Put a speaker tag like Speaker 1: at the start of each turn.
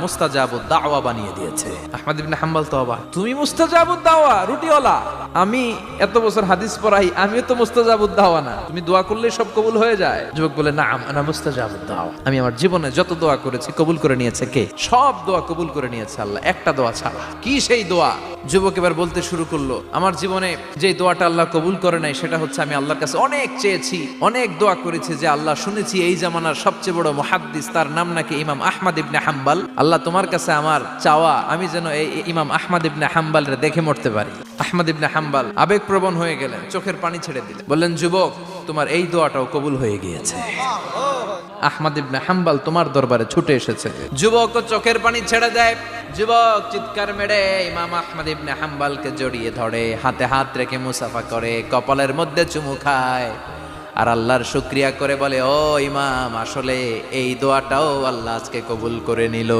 Speaker 1: মুস্তাজাবুদ দাওয়া বানিয়ে দিয়েছে। আহমদ ইবনে হাম্বল তো অবাক, তুমি মুস্তাজাবুদ দাওয়া রুটিওয়ালা, আমি এত বছর হাদিস পড়াই, আমিও তো মুস্তাজাবুদ দাওয়া না, তুমি দোয়া করলে সব কবুল হয়ে যায়? যুবক বলে, নাম আনা মুস্তাজাবুদ দাওয়া, আমি আমার জীবনে যত দোয়া করেছি কবুল করে নিয়েছে কে? সব দোয়া কবুল করে নিয়েছে আল্লাহ, একটা দোয়া ছাড়া। কি সেই দোয়া? যুবক এবার বলতে শুরু করলো, আমার জীবনে যে দোয়াটা আল্লাহ কবুল করে নাই সেটা হচ্ছে আমি আল্লাহর কাছে অনেক চেয়েছি, অনেক দোয়া করেছি, যে আল্লাহ শুনেছি এই জামানার সবচেয়ে বড় মুহাদ্দিস, তার নাম নাকি ইমাম আহমদ ইবনে হাম্বল, আল্লাহ তোমার কাছে আমার চাওয়া আমি যেন এই ইমাম আহমদ ইবনে হাম্বলের দেখে মরতে পারি। আহমদ ইবনে হাম্বল আবেগপ্রবণ হয়ে গেলেন, চোখের পানি ছেড়ে দিলেন, বললেন, যুবক তোমার এই দোয়াটাও কবুল হয়ে গিয়েছে, আহমদ ইবনে হাম্বল তোমার দরবারে ছুটে এসেছে। যুবক চোখের পানি ছেড়ে দেয়, যুবক চিৎকার মেরে ইমাম আহমদ ইবনে হাম্বলকে জড়িয়ে ধরে, হাতে হাত রেখে মুসাফা করে, কপালের মধ্যে চুমু খায় আর আল্লাহর শুকরিয়া করে বলে, ও ইমাম, আসলে এই দোয়াটাও আল্লাহ আজকে কবুল করে নিল।